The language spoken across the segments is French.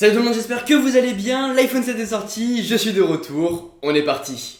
Salut tout le monde, j'espère que vous allez bien, l'iPhone 7 est sorti, je suis de retour, on est parti.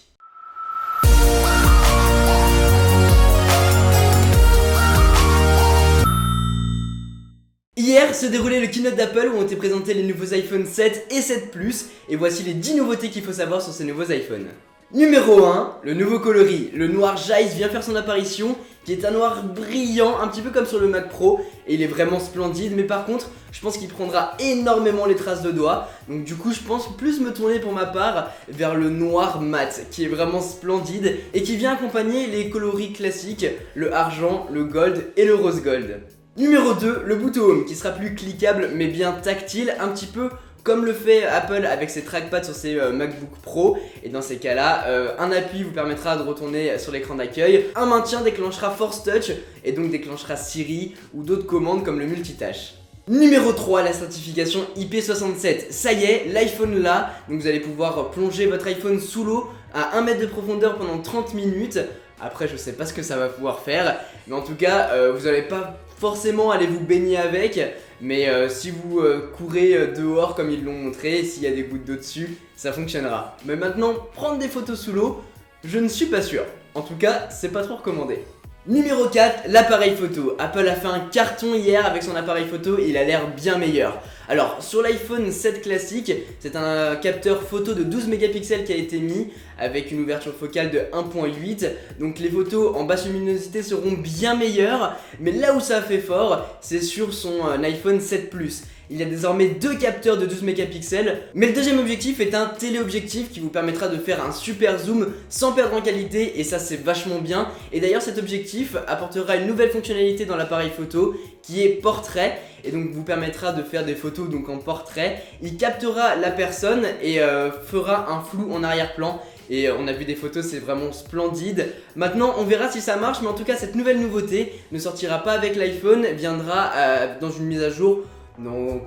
Hier se déroulait le keynote d'Apple où ont été présentés les nouveaux iPhone 7 et 7 Plus, et voici les 10 nouveautés qu'il faut savoir sur ces nouveaux iPhones. Numéro 1, le nouveau coloris, le noir Zeiss vient faire son apparition, qui est un noir brillant, un petit peu comme sur le Mac Pro, et il est vraiment splendide, mais par contre, je pense qu'il prendra énormément les traces de doigts, donc du coup je pense plus me tourner pour ma part vers le noir mat, qui est vraiment splendide, et qui vient accompagner les coloris classiques, le argent, le gold et le rose gold. Numéro 2, le bouton Home, qui sera plus cliquable mais bien tactile, un petit peu comme le fait Apple avec ses trackpads sur ses MacBook Pro, et dans ces cas-là, un appui vous permettra de retourner sur l'écran d'accueil, un maintien déclenchera Force Touch, et donc déclenchera Siri ou d'autres commandes comme le multitâche. Numéro 3, la certification IP67, ça y est, l'iPhone là, donc vous allez pouvoir plonger votre iPhone sous l'eau à 1 mètre de profondeur pendant 30 minutes, après je sais pas ce que ça va pouvoir faire, mais en tout cas, vous n'allez pas forcément aller vous baigner avec, mais si vous courez dehors comme ils l'ont montré, s'il y a des gouttes d'eau dessus, ça fonctionnera. Mais maintenant, prendre des photos sous l'eau, je ne suis pas sûr. En tout cas, c'est pas trop recommandé. Numéro 4, l'appareil photo. Apple a fait un carton hier avec son appareil photo et il a l'air bien meilleur. Alors, sur l'iPhone 7 classique, c'est un capteur photo de 12 mégapixels qui a été mis avec une ouverture focale de 1.8. Donc les photos en basse luminosité seront bien meilleures, mais là où ça a fait fort, c'est sur son iPhone 7 Plus. Il y a désormais deux capteurs de 12 mégapixels, mais le deuxième objectif est un téléobjectif qui vous permettra de faire un super zoom sans perdre en qualité, et ça c'est vachement bien. Et d'ailleurs cet objectif apportera une nouvelle fonctionnalité dans l'appareil photo qui est portrait, et donc vous permettra de faire des photos donc en portrait. Il captera la personne et fera un flou en arrière-plan. Et on a vu des photos, c'est vraiment splendide. Maintenant, on verra si ça marche, mais en tout cas, cette nouvelle nouveauté ne sortira pas avec l'iPhone, viendra dans une mise à jour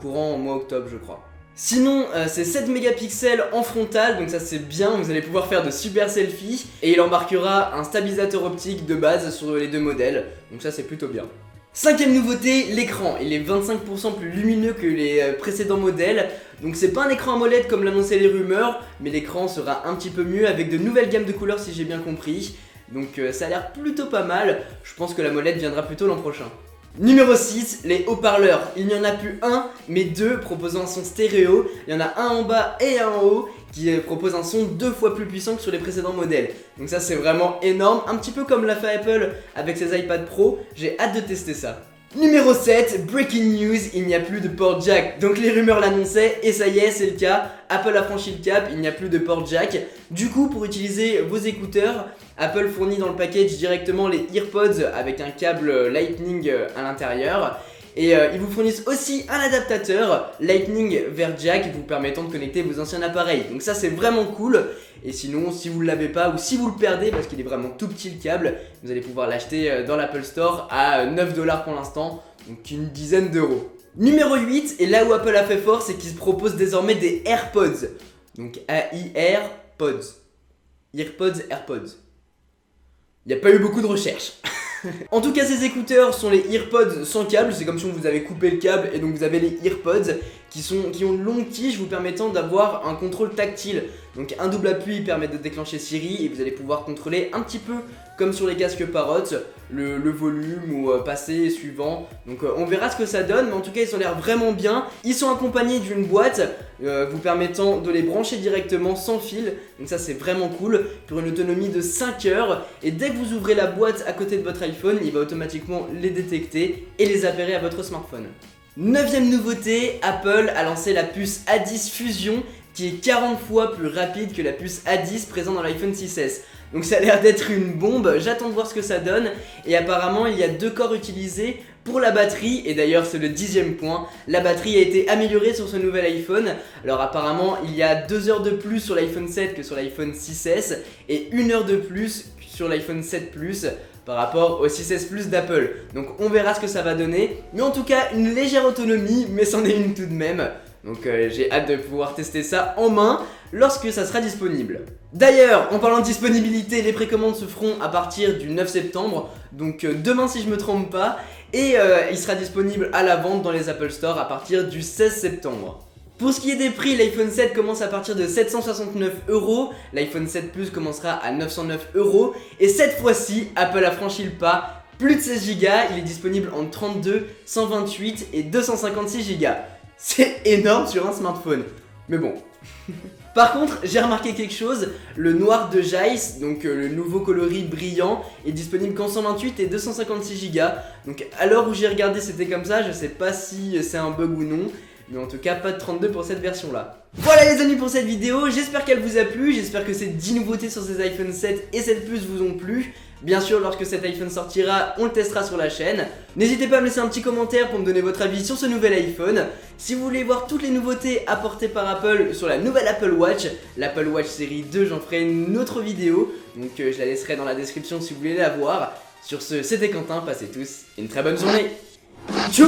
courant en mois octobre, je crois. Sinon, c'est 7 mégapixels en frontal, donc ça c'est bien, vous allez pouvoir faire de super selfies. Et il embarquera un stabilisateur optique de base sur les deux modèles, donc ça c'est plutôt bien. Cinquième nouveauté, l'écran. Il est 25% plus lumineux que les précédents modèles. Donc c'est pas un écran AMOLED comme l'annonçaient les rumeurs, mais l'écran sera un petit peu mieux avec de nouvelles gammes de couleurs si j'ai bien compris. Donc ça a l'air plutôt pas mal. Je pense que l'AMOLED viendra plutôt l'an prochain. Numéro 6, les haut-parleurs. Il n'y en a plus un, mais deux proposant un son stéréo. Il y en a un en bas et un en haut qui propose un son 2 fois plus puissant que sur les précédents modèles. Donc ça c'est vraiment énorme, un petit peu comme l'a fait Apple avec ses iPad Pro. J'ai hâte de tester ça. Numéro 7, breaking news, il n'y a plus de port jack. Donc les rumeurs l'annonçaient et ça y est, c'est le cas. Apple a franchi le cap, il n'y a plus de port jack. Du coup, pour utiliser vos écouteurs, Apple fournit dans le package directement les EarPods avec un câble Lightning à l'intérieur. Et ils vous fournissent aussi un adaptateur Lightning vers jack vous permettant de connecter vos anciens appareils. Donc ça c'est vraiment cool. Et sinon, si vous ne l'avez pas ou si vous le perdez, parce qu'il est vraiment tout petit le câble, vous allez pouvoir l'acheter dans l'Apple Store à 9$ pour l'instant, donc une dizaine d'euros. Numéro 8, et là où Apple a fait fort, c'est qu'ils se proposent désormais des AirPods. Donc AirPods. AirPods, AirPods. Il n'y a pas eu beaucoup de recherches. En tout cas, ces écouteurs sont les EarPods sans câble, c'est comme si on vous avait coupé le câble et donc vous avez les EarPods qui ont une longue tige vous permettant d'avoir un contrôle tactile. Donc un double appui permet de déclencher Siri et vous allez pouvoir contrôler un petit peu comme sur les casques Parrot, le volume ou passer suivant. Donc on verra ce que ça donne, mais en tout cas ils ont l'air vraiment bien. Ils sont accompagnés d'une boîte vous permettant de les brancher directement sans fil. Donc ça c'est vraiment cool pour une autonomie de 5 heures. Et dès que vous ouvrez la boîte à côté de votre iPhone, il va automatiquement les détecter et les appairer à votre smartphone. Neuvième nouveauté, Apple a lancé la puce A10 Fusion qui est 40 fois plus rapide que la puce A10 présente dans l'iPhone 6S. Donc ça a l'air d'être une bombe, j'attends de voir ce que ça donne. Et apparemment il y a 2 corps utilisés pour la batterie, et d'ailleurs c'est le 10e point, la batterie a été améliorée sur ce nouvel iPhone. Alors apparemment il y a 2 heures de plus sur l'iPhone 7 que sur l'iPhone 6S, et 1 heure de plus sur l'iPhone 7 Plus par rapport au 6S Plus d'Apple. Donc on verra ce que ça va donner, mais en tout cas une légère autonomie, mais c'en est une tout de même. Donc j'ai hâte de pouvoir tester ça en main lorsque ça sera disponible. D'ailleurs, en parlant de disponibilité, les précommandes se feront à partir du 9 septembre, donc demain si je me trompe pas, et il sera disponible à la vente dans les Apple Store à partir du 16 septembre. Pour ce qui est des prix, l'iPhone 7 commence à partir de 769 €, l'iPhone 7 Plus commencera à 909 €, et cette fois-ci, Apple a franchi le pas, plus de 16 Go, il est disponible en 32, 128 et 256 Go. C'est énorme sur un smartphone, mais bon. Par contre, j'ai remarqué quelque chose, le noir de Zeiss, donc le nouveau coloris brillant, est disponible qu'en 128 et 256 Go. Donc à l'heure où j'ai regardé c'était comme ça, je sais pas si c'est un bug ou non, mais en tout cas pas de 32 pour cette version là. Voilà les amis pour cette vidéo, j'espère qu'elle vous a plu, j'espère que ces 10 nouveautés sur ces iPhone 7 et 7 Plus vous ont plu. Bien sûr, lorsque cet iPhone sortira, on le testera sur la chaîne. N'hésitez pas à me laisser un petit commentaire pour me donner votre avis sur ce nouvel iPhone. Si vous voulez voir toutes les nouveautés apportées par Apple sur la nouvelle Apple Watch, l'Apple Watch série 2, j'en ferai une autre vidéo. Donc je la laisserai dans la description si vous voulez la voir. Sur ce, c'était Quentin, passez tous une très bonne journée. Tchou!